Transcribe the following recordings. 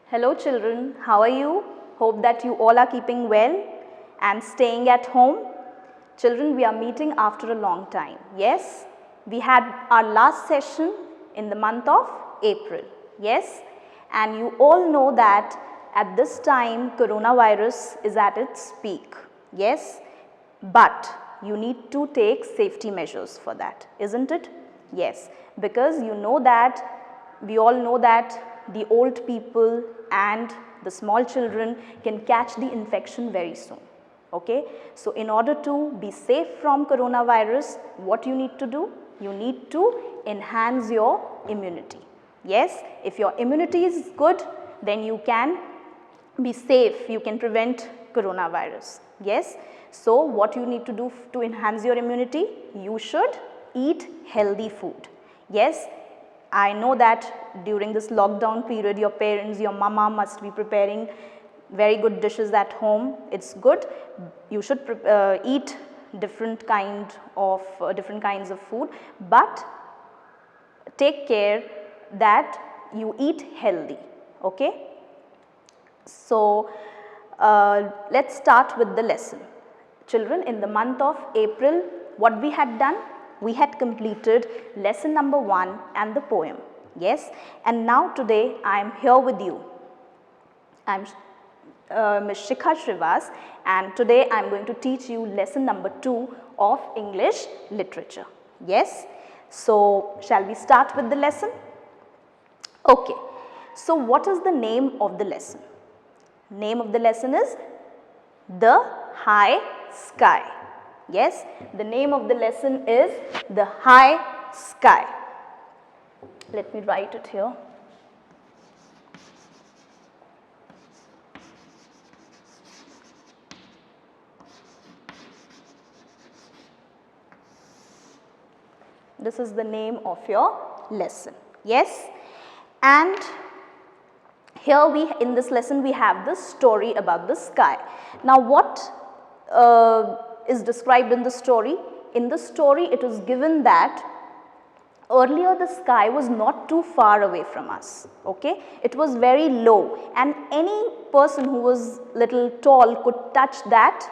Hello children, how are you? Hope that you all are keeping well and staying at home. Children, we are meeting after a long time. Yes, we had our last session in the month of April. Yes, and you all know that at this time coronavirus is at its peak. Yes, but you need to take safety measures for that, isn't it? Yes, because you know that we all know that the old people and the small children can catch the infection very soon. Okay? So, in order to be safe from coronavirus, what you need to do? You need to enhance your immunity. Yes, if your immunity is good, then you can be safe, you can prevent coronavirus. Yes. So, what you need to do to enhance your immunity? You should eat healthy food. Yes, I know that during this lockdown period your parents, your mama must be preparing very good dishes at home. It's good. You should eat different kinds of food, but take care that you eat healthy. Okay. So, let's start with the lesson. Children, in the month of April, what we had done? We had completed lesson number 1 and the poem. Yes, and now today I am here with you. I am Ms. Shikha Shrivas, and today I am going to teach you lesson number 2 of English literature. Yes, so shall we start with the lesson? Okay, so what is the name of the lesson? Name of the lesson is The High Sky. Yes, the name of the lesson is The High Sky. Let me write it here. This is the name of your lesson. Yes, and here in this lesson we have the story about the sky. Now what is described in the story? In the story it is given that earlier the sky was not too far away from us. Okay, it was very low and any person who was little tall could touch that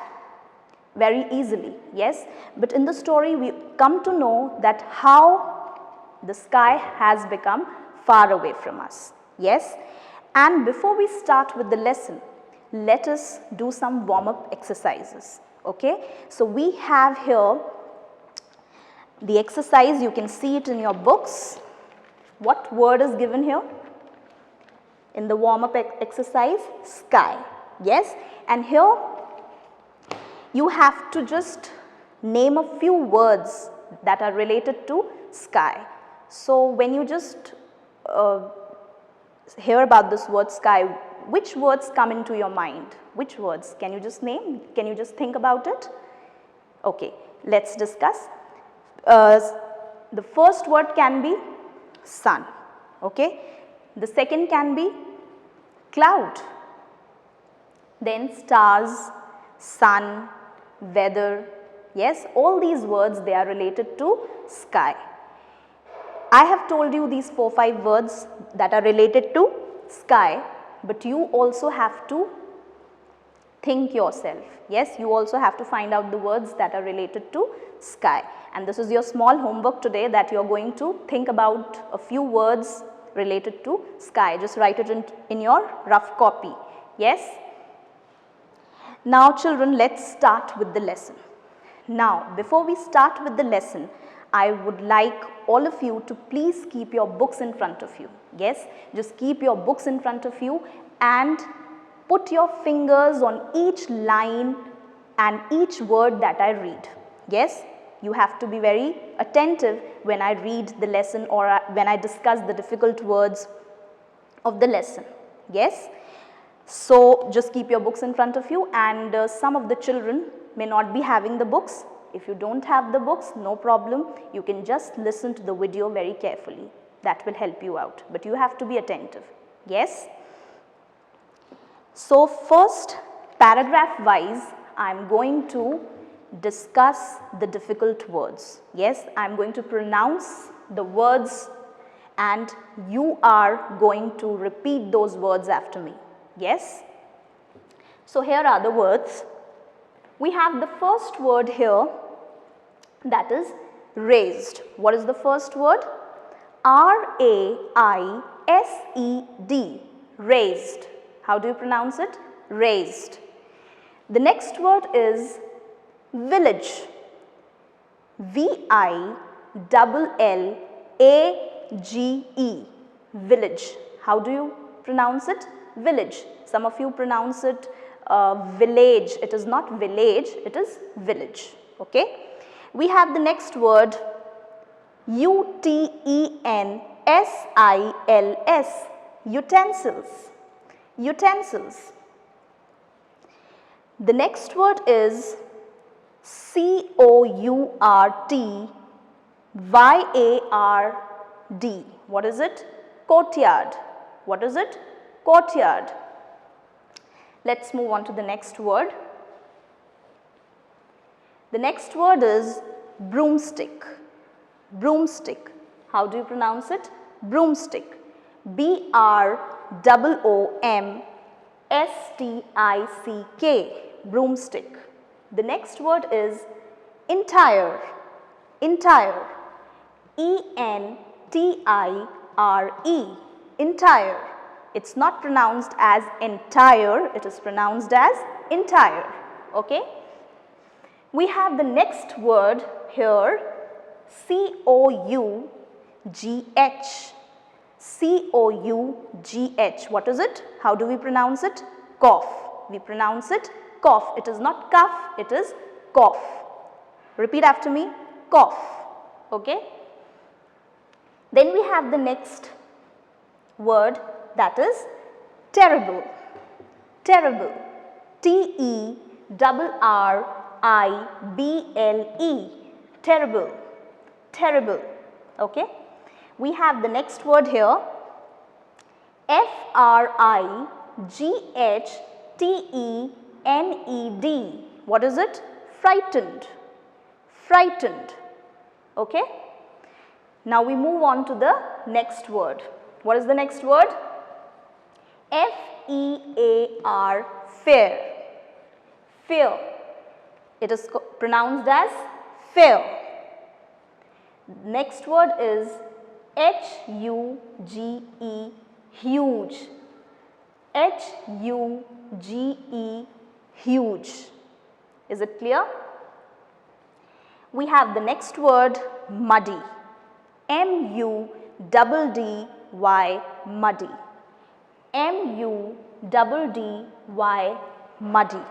very easily. Yes, but in the story we come to know that how the sky has become far away from us. Yes, and before we start with the lesson, let us do some warm-up exercises. Okay, so we have here the exercise. You can see it in your books. What word is given here? In the warm-up exercise, sky. Yes, and here you have to just name a few words that are related to sky. So when you just hear about this word sky, which words come into your mind? Which words? Can you just name? Can you just think about it? Okay, let's discuss. The first word can be sun. Okay, the second can be cloud, then stars, sun, weather. Yes, all these words, they are related to sky. I have told you these 4-5 words that are related to sky, but you also have to think yourself. Yes, you also have to find out the words that are related to sky, and this is your small homework today, that you are going to think about a few words related to sky. Just write it in your rough copy. Yes. Now children, let's start with the lesson. Now before we start with the lesson, I would like all of you to please keep your books in front of you. Yes, just keep your books in front of you and put your fingers on each line and each word that I read. Yes, you have to be very attentive when I read the lesson or when I discuss the difficult words of the lesson. Yes, so just keep your books in front of you, and some of the children may not be having the books. If you don't have the books, no problem, you can just listen to the video very carefully. That will help you out, but you have to be attentive. Yes. So first, paragraph wise, I am going to discuss the difficult words. Yes, I am going to pronounce the words and you are going to repeat those words after me. Yes? So here are the words. We have the first word here, that is raised. What is the first word? R-A-I-S-E-D, raised. How do you pronounce it? Raised. The next word is village. V-I-L-L-A-G-E, village. How do you pronounce it? Village. Some of you pronounce it village. It is not village, it is village. Okay. We have the next word, U-T-E-N-S-I-L-S, utensils. Utensils. The next word is C-O-U-R-T-Y-A-R-D. What is it? Courtyard. What is it? Courtyard. Let's move on to the next word. The next word is broomstick. Broomstick. How do you pronounce it? Broomstick. B-R-O-O-M-S-T-I-C-K. Broomstick. The next word is entire. Entire. E-N-T-I-R-E. Entire. It's not pronounced as entire, it is pronounced as entire. Okay? We have the next word here, C-O-U-G-H. C-O-U-G-H. What is it? How do we pronounce it? Cough. We pronounce it cough. It is not cough, it is cough. Repeat after me. Cough. Okay? Then we have the next word, that is terrible. Terrible. T-E-R-R-I-B-L-E. Terrible. Terrible. Okay? We have the next word here, F-R-I-G-H-T-E-N-E-D. What is it? Frightened. Frightened. Okay? Now we move on to the next word. What is the next word? F-E-A-R, fear. Fear. It is pronounced as fear. Next word is H-U-G-E, huge. H-U-G-E, huge. Is it clear? We have the next word, muddy. M-U-D-D-Y, muddy. M-U-D-D-Y, muddy.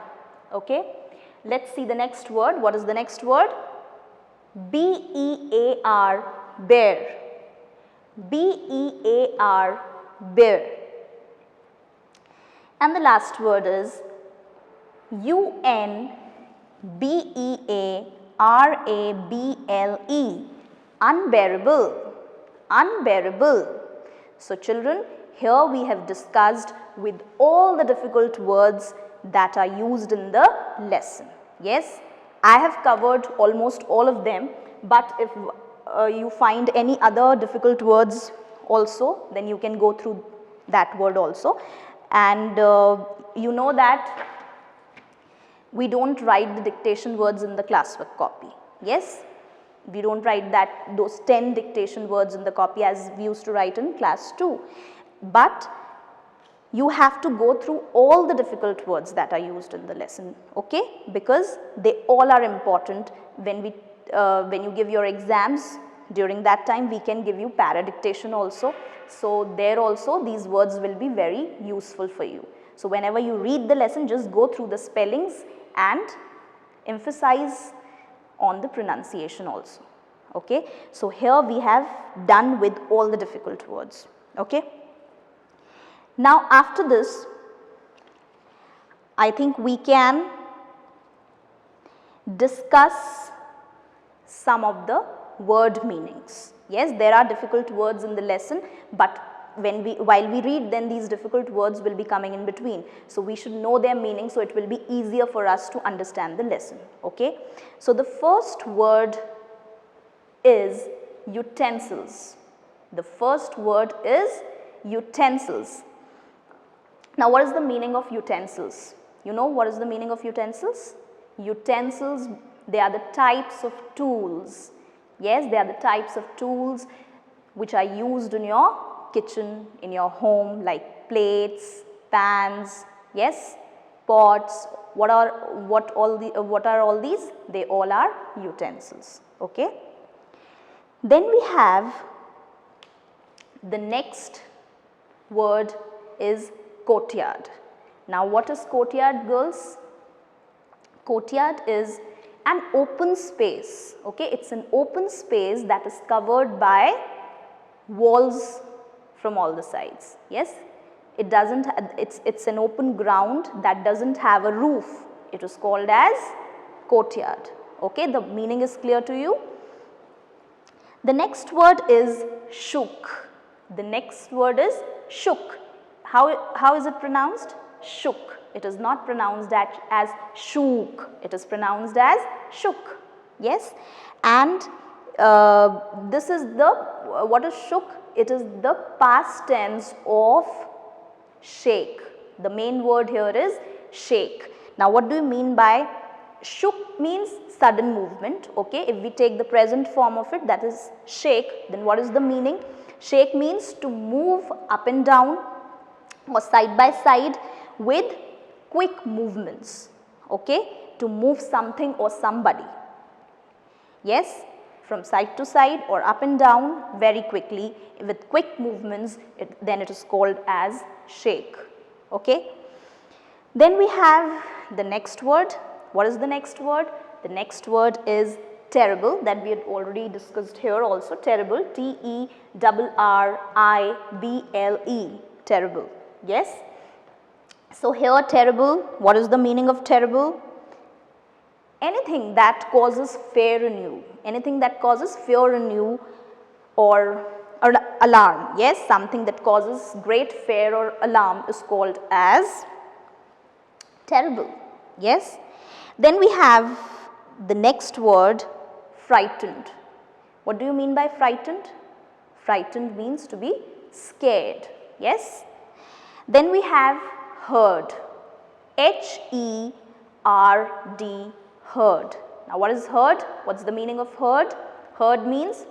Okay? Let's see the next word. What is the next word? B-E-A-R, bear. B-E-A-R, bear. And the last word is U-N-B-E-A-R-A-B-L-E, unbearable. Unbearable. So children, here we have discussed with all the difficult words that are used in the lesson. Yes, I have covered almost all of them, but if you find any other difficult words also, then you can go through that word also. And you know that we don't write the dictation words in the classwork copy. Yes, we don't write those 10 dictation words in the copy as we used to write in class 2. But you have to go through all the difficult words that are used in the lesson, okay? Because they all are important. When you give your exams, during that time we can give you para dictation also. So there also these words will be very useful for you. So whenever you read the lesson, just go through the spellings and emphasize on the pronunciation also, okay? So here we have done with all the difficult words, okay? Now after this, I think we can discuss some of the word meanings. Yes, there are difficult words in the lesson, but while we read, then these difficult words will be coming in between. So we should know their meaning, so it will be easier for us to understand the lesson, okay? So the first word is utensils. The first word is utensils. Now what is the meaning of utensils? You know what is the meaning of utensils? Utensils, they are the types of tools. Yes, they are the types of tools which are used in your kitchen, in your home, like plates, pans, yes, pots. What are all these? They all are utensils. Okay. Then we have the next word is courtyard. Now what is courtyard, girls? Courtyard is an open space. Okay, it's an open space that is covered by walls from all the sides. Yes, it doesn't. It's an open ground that doesn't have a roof. It is called as courtyard. Okay, the meaning is clear to you. The next word is shook. The next word is shook. How is it pronounced? Shook. It is not pronounced as shook. It is pronounced as shook. Yes, and this is the, what is shook? It is the past tense of shake. The main word here is shake. Now what do you mean by shook? Means sudden movement. Okay, if we take the present form of it, that is shake, then what is the meaning? Shake means to move up and down or side by side with quick movements. Okay, to move something or somebody. Yes, from side to side or up and down very quickly with quick movements, then it is called as shake. Okay. Then we have the next word. What is the next word? The next word is terrible, that we had already discussed here also. Terrible, T-E-R-R-I-B-L-E, terrible. Yes. So here terrible, what is the meaning of terrible? Anything that causes fear in you, anything that causes fear in you or alarm. Yes, something that causes great fear or alarm is called as terrible. Yes. Then we have the next word, frightened. What do you mean by frightened? Frightened means to be scared. Yes. Then we have herd, H-E-R-D, herd. Now what is herd? What's the meaning of herd? Herd means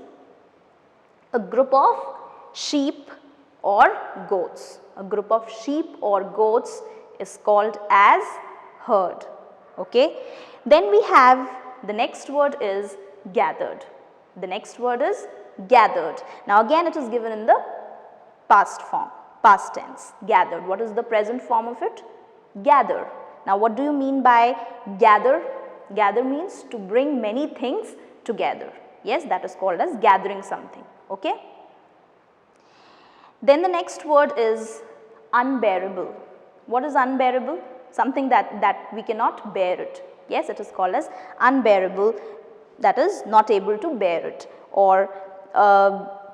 a group of sheep or goats. A group of sheep or goats is called as herd. Okay. Then we have the next word is gathered. The next word is gathered. Now again it is given in the past form, past tense, gathered. What is the present form of it? Gather. Now what do you mean by gather? Gather means to bring many things together. Yes, that is called as gathering something. Okay. Then the next word is unbearable. What is unbearable? Something that we cannot bear it. Yes, it is called as unbearable, that is not able to bear it or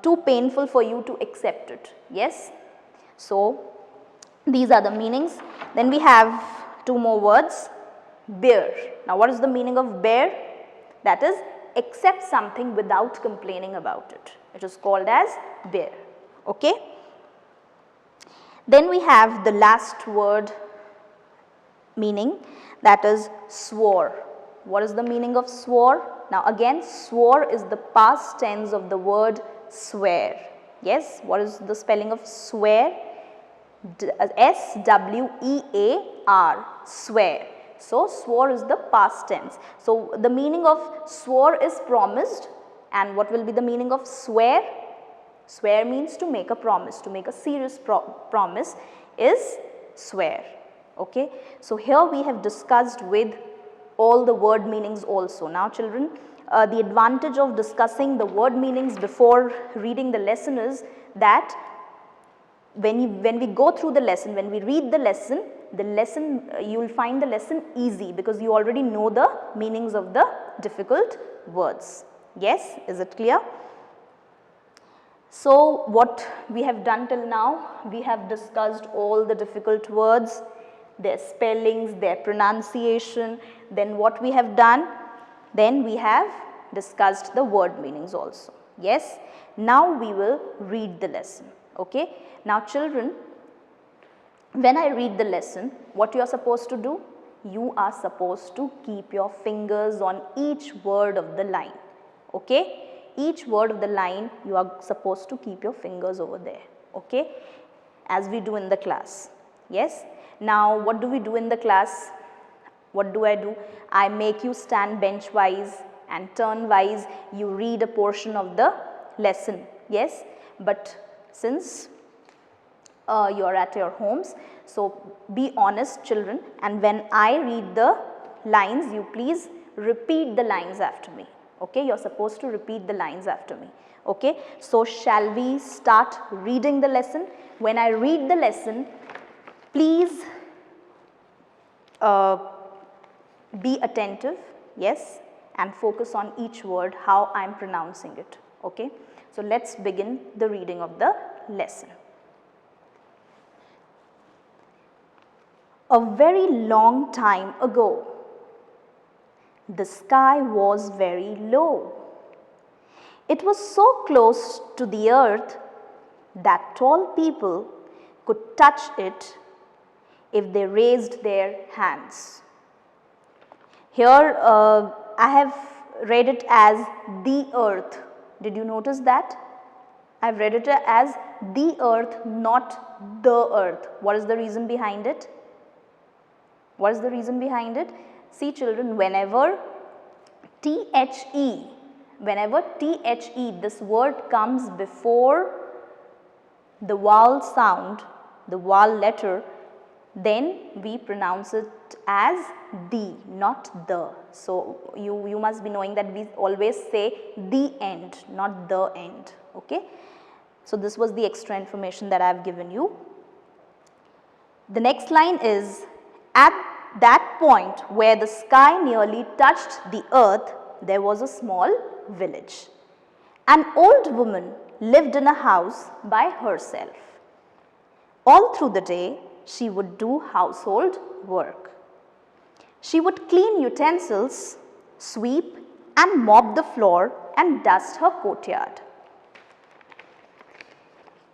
too painful for you to accept it. Yes. So these are the meanings. Then we have two more words, bear. Now what is the meaning of bear? That is accept something without complaining about it. It is called as bear. Okay. Then we have the last word meaning, that is swore. What is the meaning of swore? Now again, swore is the past tense of the word swear. Yes, what is the spelling of swear? S-W-E-A-R, swear. So swore is the past tense. So the meaning of swore is promised, and what will be the meaning of swear? Swear means to make a promise, to make a serious promise is swear. Okay. So here we have discussed with all the word meanings also. Now children, the advantage of discussing the word meanings before reading the lesson is that when we go through the lesson, when we read the lesson you will find the lesson easy because you already know the meanings of the difficult words. Yes, is it clear? So what we have done till now, we have discussed all the difficult words, their spellings, their pronunciation. Then what we have done? Then we have discussed the word meanings also. Yes. Now we will read the lesson. Okay. Now children, when I read the lesson, what you are supposed to do? You are supposed to keep your fingers on each word of the line. Okay. Each word of the line you are supposed to keep your fingers over there. Okay. As we do in the class. Yes. Now what do we do in the class? What do? I make you stand bench wise and turn wise, you read a portion of the lesson. Yes. But since you are at your homes, so be honest children, and when I read the lines, you please repeat the lines after me. Okay. You are supposed to repeat the lines after me. Okay. So shall we start reading the lesson? When I read the lesson, please be attentive, yes, and focus on each word, how I am pronouncing it. Okay. So let us begin the reading of the lesson. A very long time ago, the sky was very low. It was so close to the earth that tall people could touch it if they raised their hands. Here I have read it as the earth. Did you notice that? I have read it as the earth, not the earth. What is the reason behind it? What is the reason behind it? See children, whenever THE, this word comes before the vowel sound, the vowel letter, then we pronounce it as the, not the. So you must be knowing that we always say the end, not the end. Okay. So this was the extra information that I have given you. The next line is, at that point where the sky nearly touched the earth, there was a small village. An old woman lived in a house by herself. All through the day, she would do household work. She would clean utensils, sweep and mop the floor and dust her courtyard.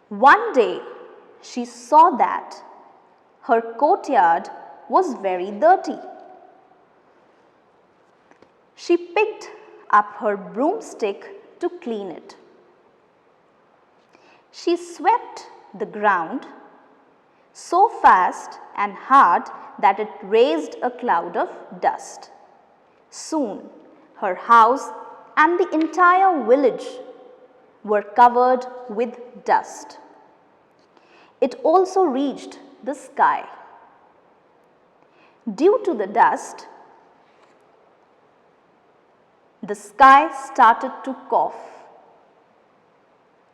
One day, she saw that her courtyard was very dirty. She picked up her broomstick to clean it. She swept the ground so fast and hard that it raised a cloud of dust. Soon, her house and the entire village were covered with dust. It also reached the sky. Due to the dust, the sky started to cough.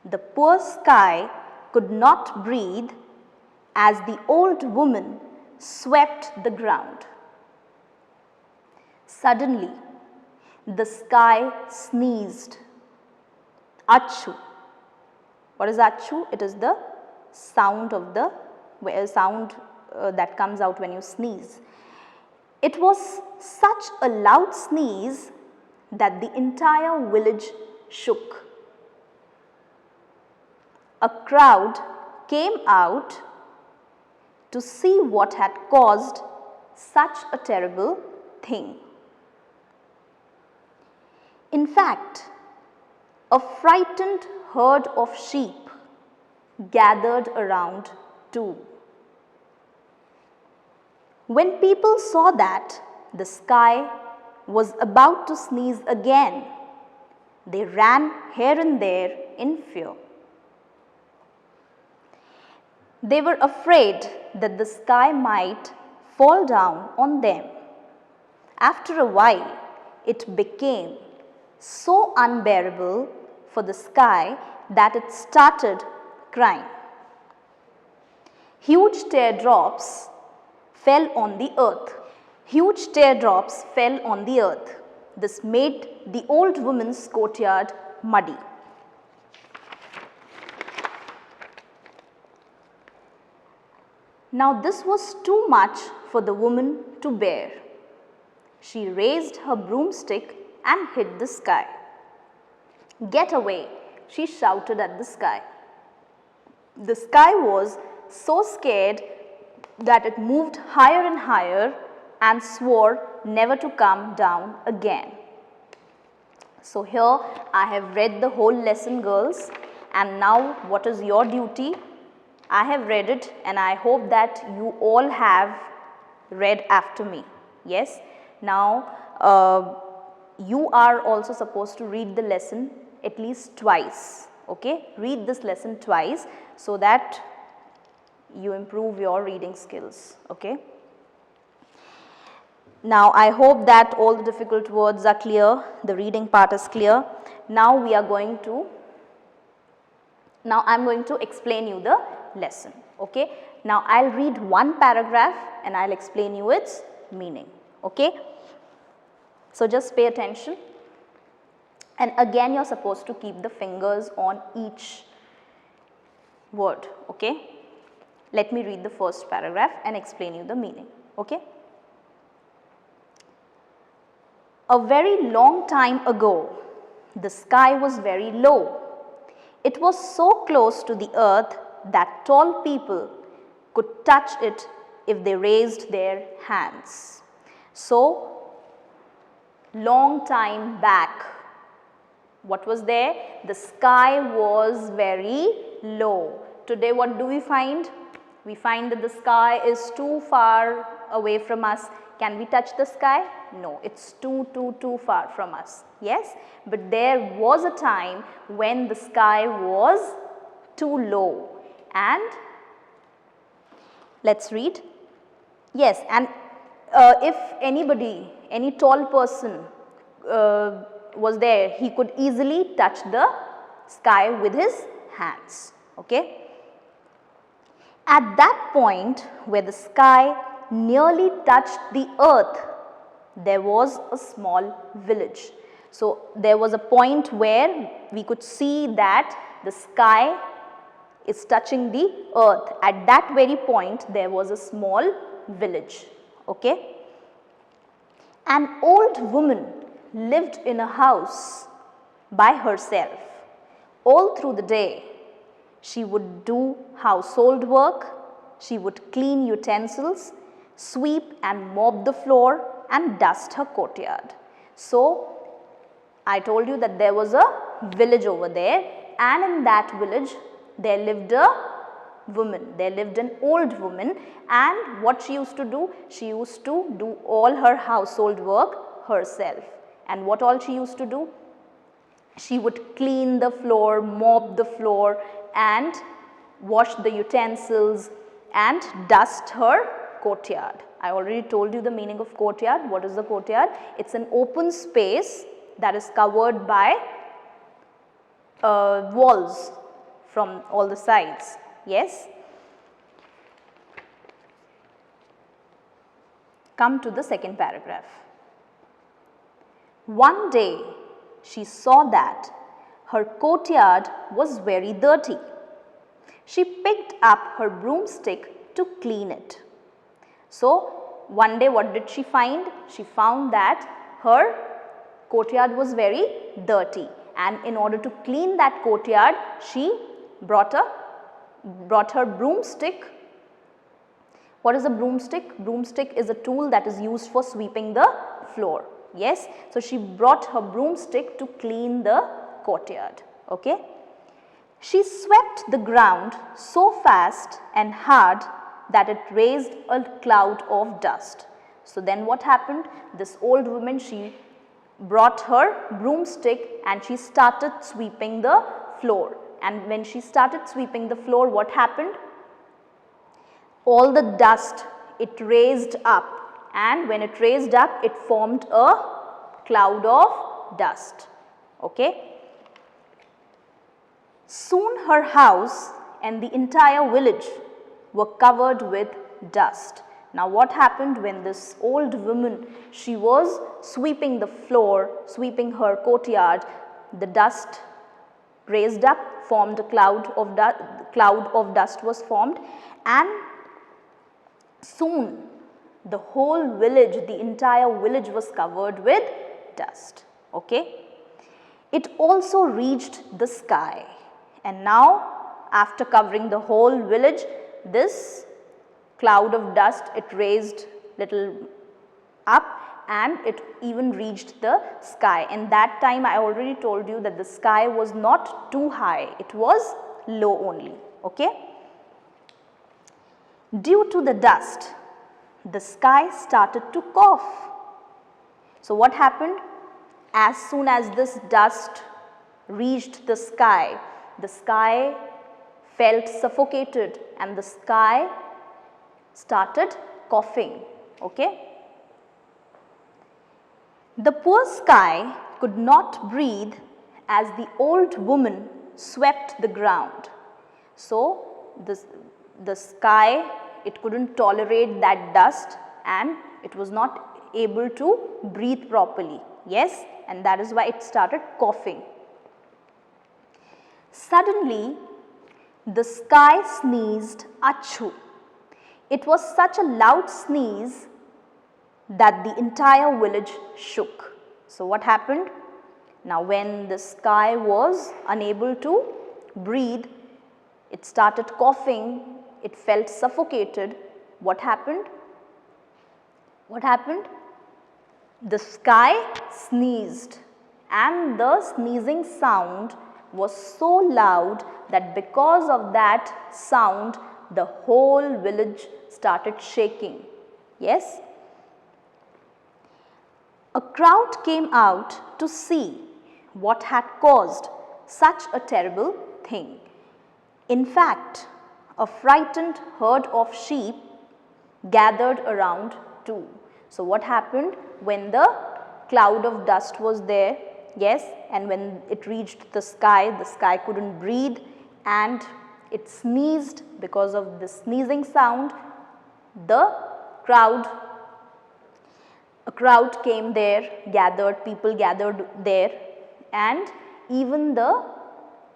The poor sky could not breathe as the old woman swept the ground. Suddenly, the sky sneezed. Achoo. What is achoo? It is the sound of the that comes out when you sneeze. It was such a loud sneeze that the entire village shook. A crowd came out to see what had caused such a terrible thing. In fact, a frightened herd of sheep gathered around too. When people saw that the sky was about to sneeze again, they ran here and there in fear. They were afraid that the sky might fall down on them. After a while, it became so unbearable for the sky that it started crying. Huge teardrops fell on the earth. Huge teardrops fell on the earth. This made the old woman's courtyard muddy. Now this was too much for the woman to bear. She raised her broomstick and hit the sky. "Get away," she shouted at the sky. The sky was so scared that it moved higher and higher and swore never to come down again. So here I have read the whole lesson, girls, and now what is your duty? I have read it and I hope that you all have read after me. Yes. Now you are also supposed to read the lesson at least twice. Okay. Read this lesson twice so that you improve your reading skills. Okay. Now I hope that all the difficult words are clear, the reading part is clear. Now I am going to explain you the lesson. Okay. Now I will read one paragraph and I will explain you its meaning. Okay. So just pay attention, and again you are supposed to keep the fingers on each word. Okay. Let me read the first paragraph and explain you the meaning. Okay. A very long time ago, the sky was very low. It was so close to the earth that tall people could touch it if they raised their hands. So, long time back, what was there? The sky was very low. Today what do we find? We find that the sky is too far away from us. Can we touch the sky? No, it's too far from us. Yes, but there was a time when the sky was too low. And let's read. Yes, and if anybody, any tall person was there, he could easily touch the sky with his hands. Okay. At that point where the sky nearly touched the earth, there was a small village. So there was a point where we could see that the sky is touching the earth. At that very point there was a small village. Okay. An old woman lived in a house by herself. All through the day she would do household work, she would clean utensils, sweep and mop the floor and dust her courtyard. So I told you that there was a village over there, and in that village there lived a woman, there lived an old woman, and what she used to do? She used to do all her household work herself. And what all she used to do? She would clean the floor, mop the floor and wash the utensils and dust her courtyard. I already told you the meaning of courtyard. What is the courtyard? It's an open space that is covered by walls from all the sides. Yes. Come to the second paragraph. One day she saw that her courtyard was very dirty. She picked up her broomstick to clean it. So one day what did she find? She found that her courtyard was very dirty, and in order to clean that courtyard she brought her broomstick. What is a broomstick? Broomstick is a tool that is used for sweeping the floor. Yes, so she brought her broomstick to clean the courtyard. Okay. She swept the ground so fast and hard that it raised a cloud of dust. So then what happened? This old woman, she brought her broomstick and she started sweeping the floor. And when she started sweeping the floor, what happened? All the dust, it raised up, and when it raised up, it formed a cloud of dust. Okay. Soon her house and the entire village were covered with dust. Now what happened when this old woman, she was sweeping the floor, sweeping her courtyard, the dust raised up, formed a cloud of dust was formed, and soon the whole village, the entire village was covered with dust. Okay. It also reached the sky, and now after covering the whole village, this cloud of dust, it raised little up and it even reached the sky. And that time I already told you that the sky was not too high, it was low only. Okay? Due to the dust, the sky started to cough. So what happened? As soon as this dust reached the sky felt suffocated and the sky started coughing. Okay? The poor sky could not breathe as the old woman swept the ground. So the sky, it couldn't tolerate that dust and it was not able to breathe properly. Yes, and that is why it started coughing. Suddenly, the sky sneezed achoo. It was such a loud sneeze that the entire village shook. So what happened? Now when the sky was unable to breathe, it started coughing, it felt suffocated. What happened? What happened? The sky sneezed and the sneezing sound was so loud that because of that sound, the whole village started shaking. Yes? A crowd came out to see what had caused such a terrible thing. In fact, a frightened herd of sheep gathered around too. So what happened when the cloud of dust was there? Yes, and when it reached the sky couldn't breathe and it sneezed. Because of the sneezing sound, a crowd came there, people gathered there, and even the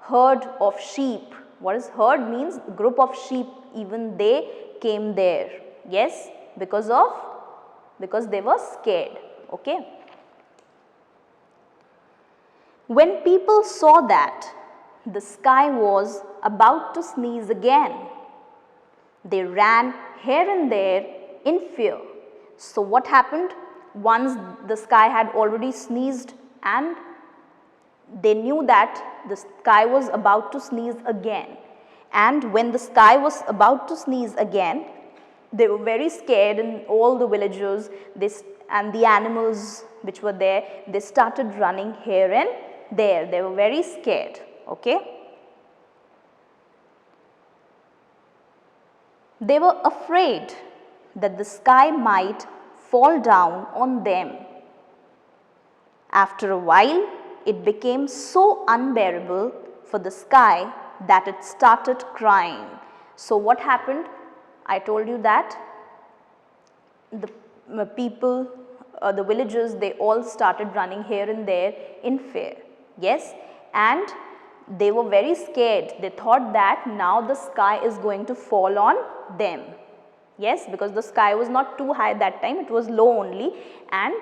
herd of sheep, what is herd means? Group of sheep, even they came there. Yes, because they were scared. Okay. When people saw that the sky was about to sneeze again, they ran here and there in fear. So what happened? Once the sky had already sneezed and they knew that the sky was about to sneeze again. And when the sky was about to sneeze again, they were very scared, and all the villagers and the animals which were there, they started running here and there. They were very scared. Okay? They were afraid that the sky might fall down on them. After a while, it became so unbearable for the sky that it started crying. So what happened? I told you that the people, the villagers, they all started running here and there in fear. Yes, and they were very scared. They thought that now the sky is going to fall on them. Yes, because the sky was not too high that time, it was low only, and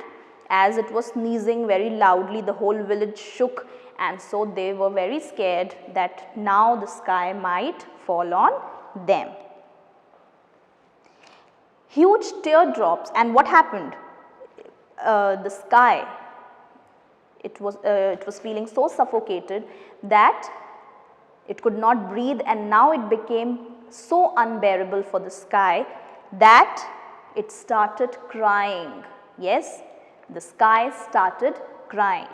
as it was sneezing very loudly, the whole village shook, and so they were very scared that now the sky might fall on them. Huge teardrops, and what happened? The sky, it was feeling so suffocated that it could not breathe, and now it became so unbearable for the sky that it started crying. Yes, the sky started crying.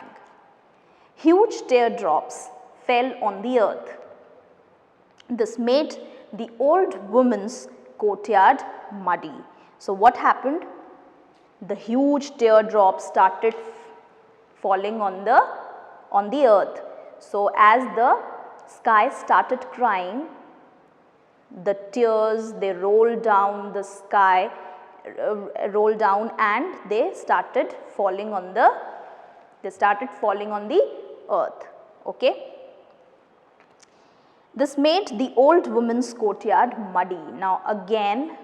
Huge teardrops fell on the earth. This made the old woman's courtyard muddy. So what happened? The huge teardrops started falling on the earth. So as the sky started crying, the tears, they rolled down the sky, rolled down, and they started falling on the earth. Okay. This made the old woman's courtyard muddy. Now again,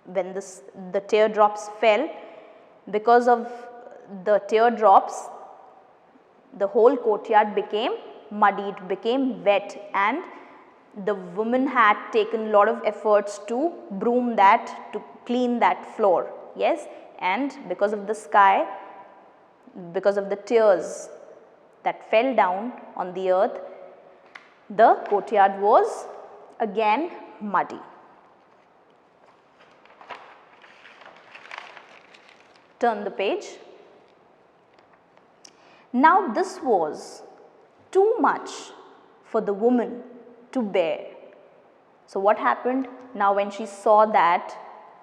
when the teardrops fell, because of the teardrops, the whole courtyard became muddy, it became wet, and the woman had taken a lot of efforts to broom that, to clean that floor, yes, and because of the sky, because of the tears that fell down on the earth, the courtyard was again muddy. Turn the page. Now this was too much for the woman to bear. So what happened? Now when she saw that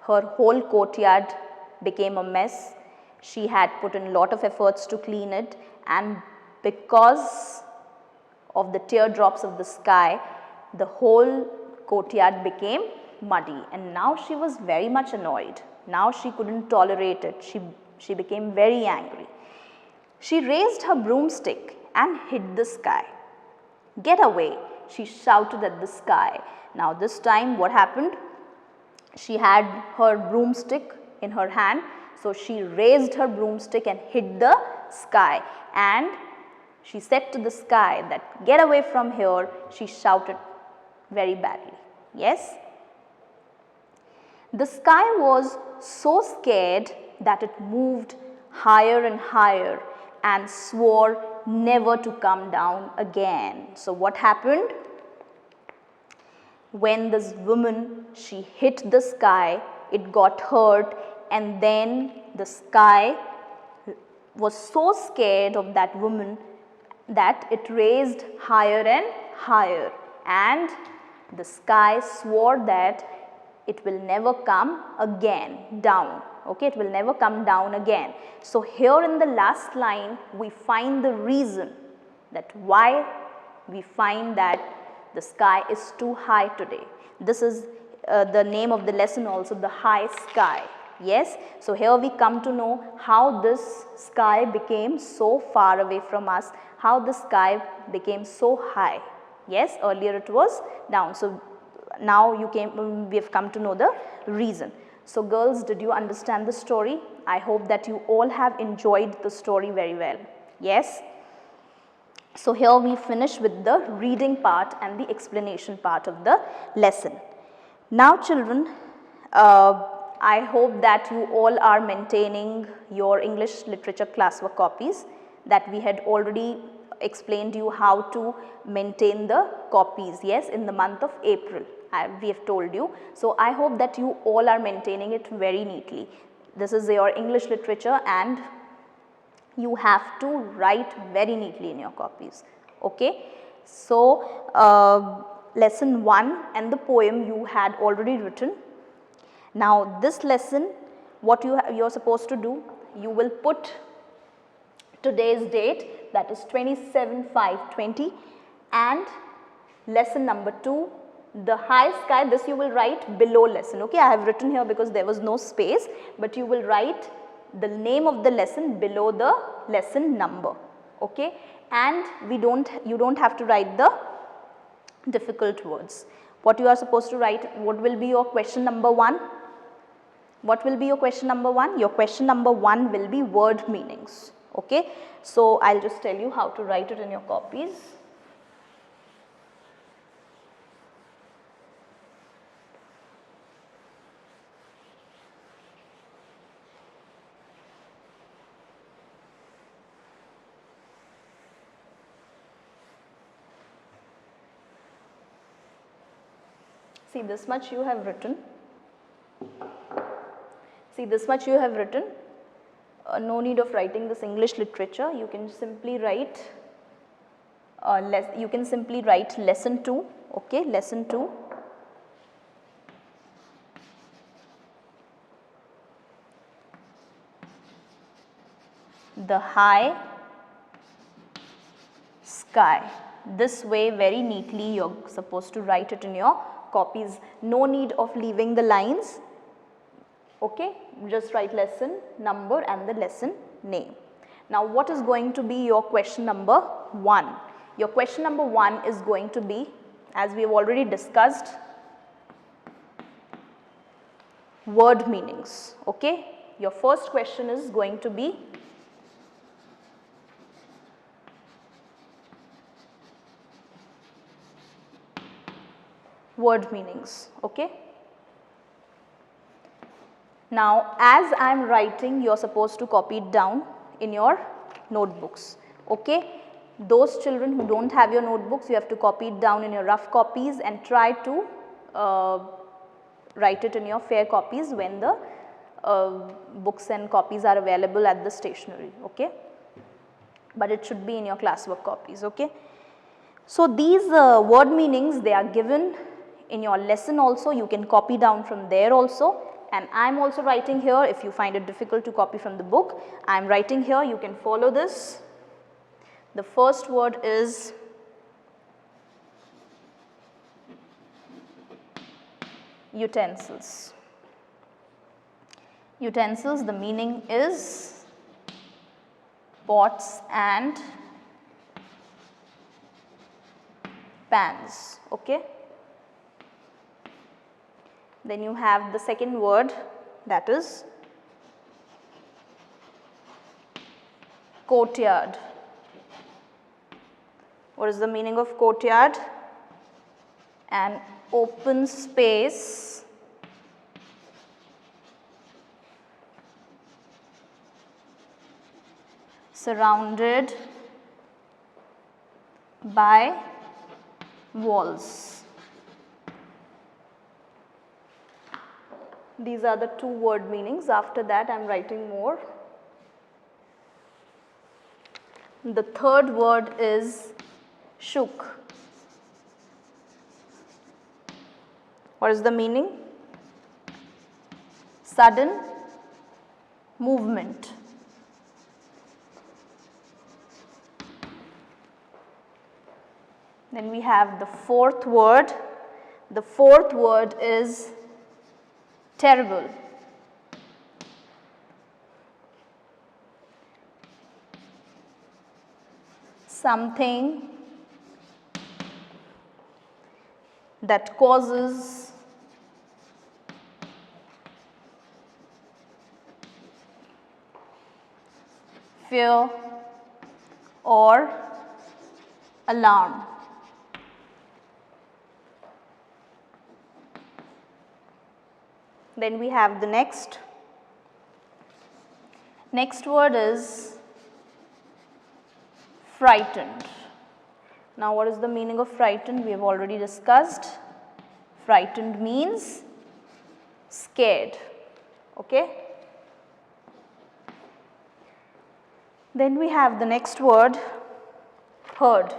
her whole courtyard became a mess, she had put in a lot of efforts to clean it, and because of the teardrops of the sky, the whole courtyard became muddy, and now she was very much annoyed. Now she couldn't tolerate it. She became very angry. She raised her broomstick and hit the sky. "Get away," she shouted at the sky. Now this time what happened? She had her broomstick in her hand, so she raised her broomstick and hit the sky, and she said to the sky that, "Get away from here," she shouted very badly. Yes? The sky was so scared that it moved higher and higher and swore never to come down again. So what happened? When this woman, she hit the sky, it got hurt, and then the sky was so scared of that woman that it raised higher and higher, and the sky swore that it will never come again down. Okay, it will never come down again. So here in the last line we find the reason that why we find that the sky is too high today. This is the name of the lesson also, the high sky. Yes, so here we come to know how this sky became so far away from us, how the sky became so high. Yes, earlier it was down. So now we have come to know the reason. So girls, did you understand the story? I hope that you all have enjoyed the story very well. Yes? So here we finish with the reading part and the explanation part of the lesson. Now children, I hope that you all are maintaining your English literature classwork copies, that we had already explained you how to maintain the copies, yes, in the month of April. We have told you. So I hope that you all are maintaining it very neatly. This is your English literature and you have to write very neatly in your copies. Okay. So lesson 1 and the poem you had already written. Now this lesson, what you're supposed to do, you will put today's date, that is 27/5/20, and lesson number 2, the high sky, this you will write below lesson. Okay, I have written here because there was no space, but you will write the name of the lesson below the lesson number. Okay, and you don't have to write the difficult words. What you are supposed to write, what will be your question number 1? What will be your question number 1? Your question number 1 will be word meanings. Okay, so I'll just tell you how to write it in your copies. See, this much you have written. See, this much you have written. No need of writing this English literature. You can simply write. You can simply write lesson 2. Okay, lesson 2. The high sky. This way, very neatly, you're supposed to write it in your copies. No need of leaving the lines. Okay, just write lesson number and the lesson name. Now what is going to be your question number 1? Your question number 1 is going to be, as we have already discussed, word meanings. Okay, your first question is going to be word meanings. Okay. Now, as I am writing, you are supposed to copy it down in your notebooks. Okay. Those children who do not have your notebooks, you have to copy it down in your rough copies and try to write it in your fair copies when the books and copies are available at the stationery. Okay. But it should be in your classwork copies. Okay. So, these word meanings, they are given in your lesson also, you can copy down from there also, and I am also writing here. If you find it difficult to copy from the book, I am writing here, you can follow this. The first word is utensils. Utensils, the meaning is pots and pans. Okay. Then you have the second word, that is courtyard. What is the meaning of courtyard? An open space surrounded by walls. These are the two word meanings. After that, I am writing more. The third word is shook. What is the meaning? Sudden movement. Then we have the fourth word. The fourth word is terrible. Something that causes fear or alarm. Then we have the next word is frightened. Now, what is the meaning of frightened? We have already discussed. Frightened means scared. Okay. Then we have the next word, heard.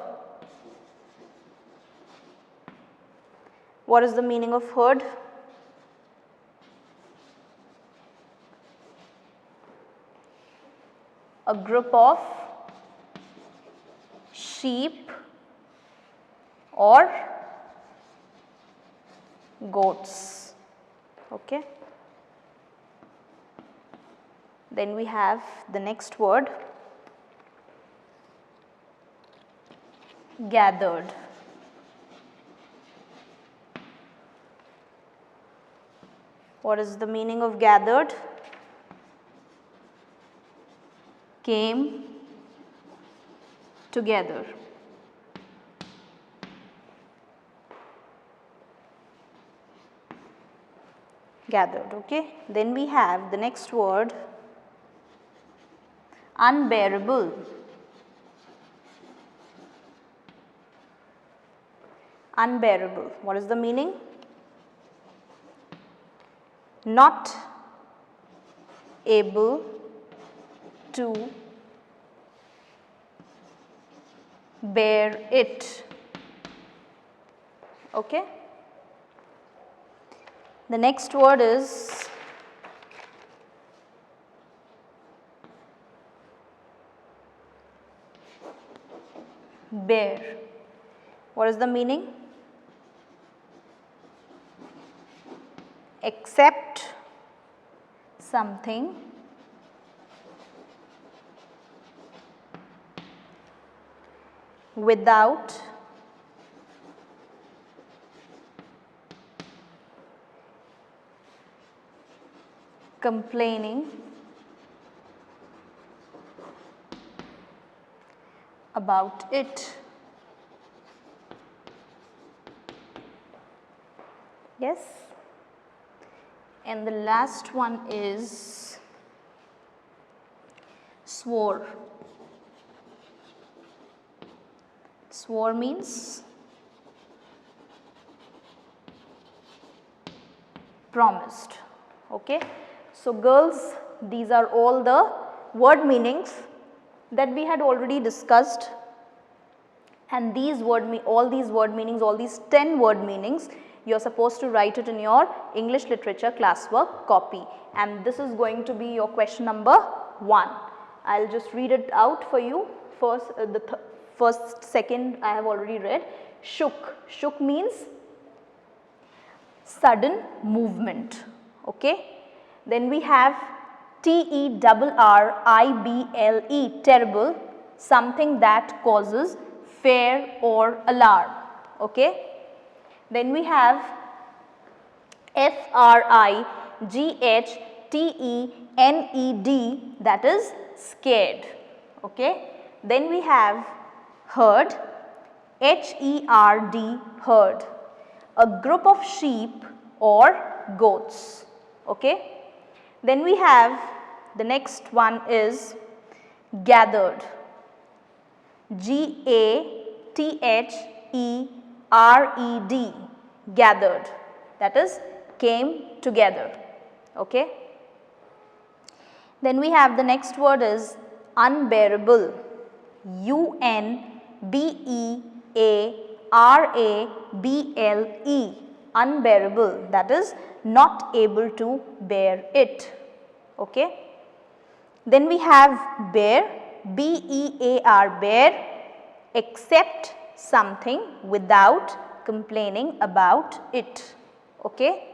What is the meaning of heard? A group of sheep or goats. Okay. Then we have the next word, gathered. What is the meaning of gathered? Came together. Gathered. Okay. Then we have the next word, unbearable. Unbearable. What is the meaning? Not able to bear it. Okay. The next word is bear. What is the meaning? Accept something without complaining about it. Yes. And the last one is swore. Swore means promised. Okay. So girls, these are all the word meanings that we had already discussed, and these all these 10 word meanings, you are supposed to write it in your English literature classwork copy, and this is going to be your question number 1. I will just read it out for you. First, second I have already read. Shook. Shook means sudden movement. Okay. Then we have terrible, terrible, something that causes fear or alarm. Okay. Then we have frightening, that is scared. Okay. Then we have herd, herd, a group of sheep or goats. Okay. Then we have the next one is gathered, GATHERED, gathered, that is came together. Okay. Then we have the next word is unbearable, UNBEARABLE, unbearable, that is not able to bear it. Okay. Then we have bear, BEAR, bear, accept something without complaining about it. Okay.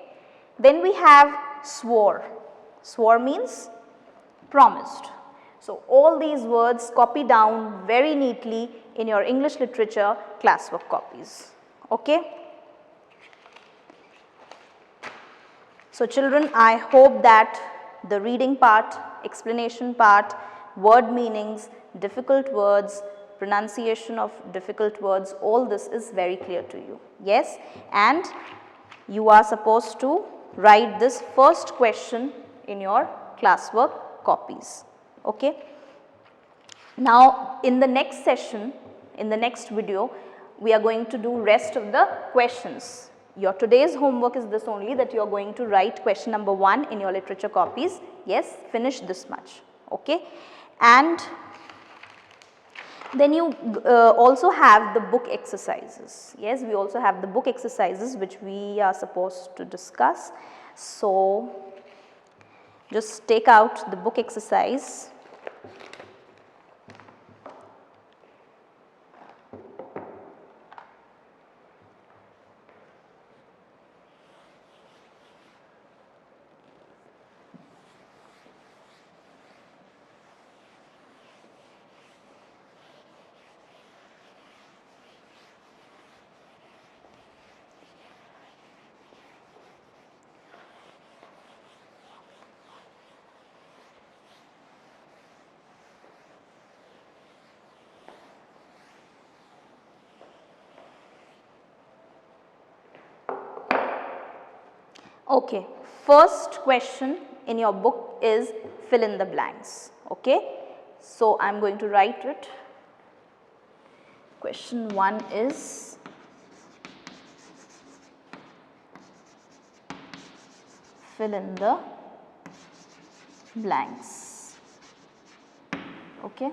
Then we have swore. Swore means promised. So, all these words copy down very neatly in your English literature classwork copies. Okay. So, children, I hope that the reading part, explanation part, word meanings, difficult words, pronunciation of difficult words, all this is very clear to you. Yes, and you are supposed to write this first question in your classwork copies. Okay. Now, in the next session, in the next video, we are going to do rest of the questions. Your today's homework is this only, that you are going to write question number 1 in your literature copies. Yes, finish this much. Okay. And then you also have the book exercises. Yes, we also have the book exercises which we are supposed to discuss. So, just take out the book exercise. Okay, first question in your book is fill in the blanks. Okay, so I am going to write it. Question 1 is fill in the blanks. Okay.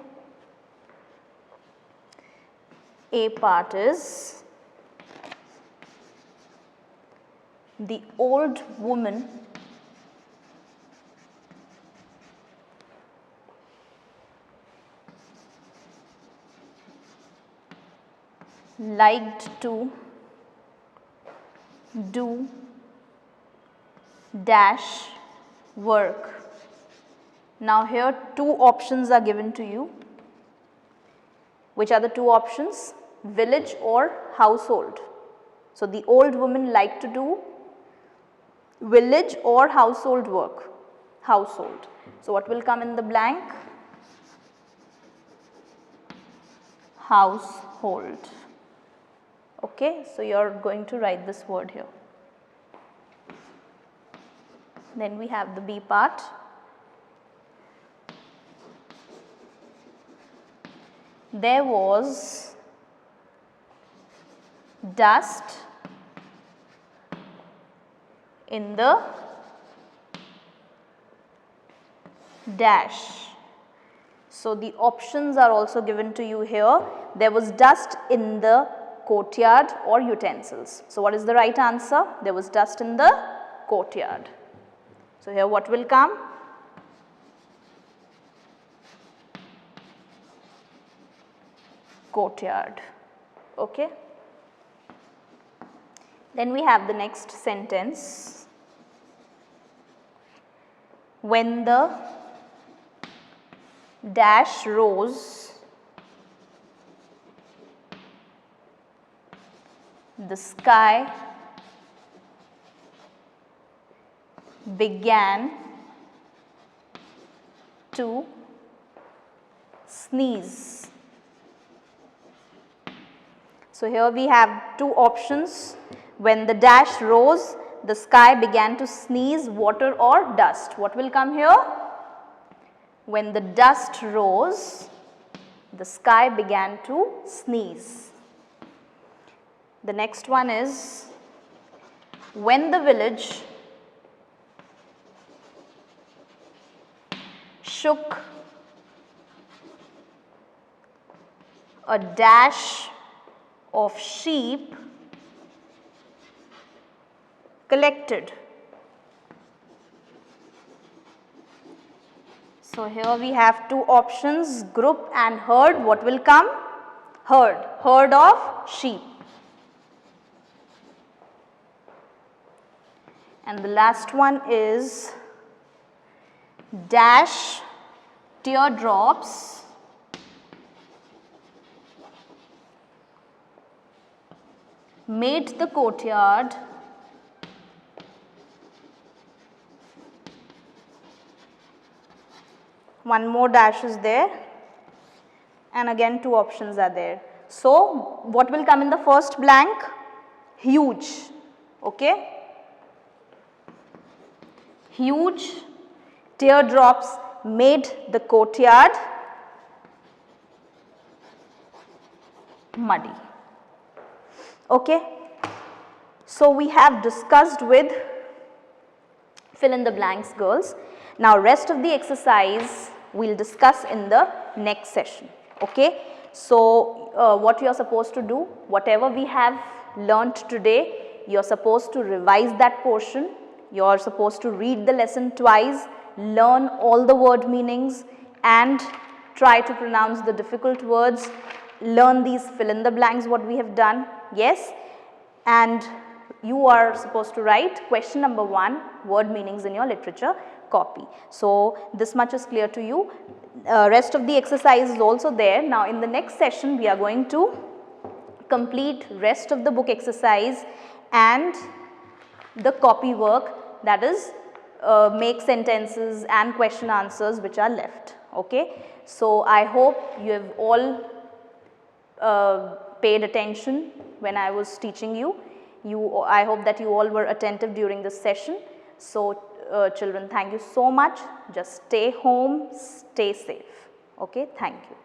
A part is the old woman liked to do dash work. Now, here 2 options are given to you. Which are the 2 options? Village or household. So, the old woman liked to do village or household work? Household. So, what will come in the blank? Household. Okay. So, you are going to write this word here. Then we have the B part. There was dust in the dash. So, the options are also given to you here. There was dust in the courtyard or utensils. So, what is the right answer? There was dust in the courtyard. So, here what will come? Courtyard. Okay. Then we have the next sentence. When the dash rose, the sky began to sneeze. So, here we have two options. When the dash rose, the sky began to sneeze, water or dust. What will come here? When the dust rose, the sky began to sneeze. The next one is, when the village shook a dash of sheep collected. So, here we have two options, group and herd. What will come? Herd, herd of sheep. And the last one is dash teardrops made the courtyard one more dash is there and again two options are there. So, what will come in the first blank? Huge. Okay. Huge teardrops made the courtyard muddy. Okay. So, we have discussed with fill in the blanks, girls. Now, rest of the exercise we will discuss in the next session. Okay. So, what you are supposed to do, whatever we have learnt today, you are supposed to revise that portion, you are supposed to read the lesson twice, learn all the word meanings and try to pronounce the difficult words, learn these fill in the blanks what we have done, yes, and you are supposed to write question number 1 word meanings in your literature copy. So, this much is clear to you. Rest of the exercise is also there. Now, in the next session we are going to complete rest of the book exercise and the copy work, that is make sentences and question answers which are left. Okay. So, I hope you have all paid attention when I was teaching you. I hope that you all were attentive during this session. So, children, thank you so much. Just stay home, stay safe. Okay. Thank you.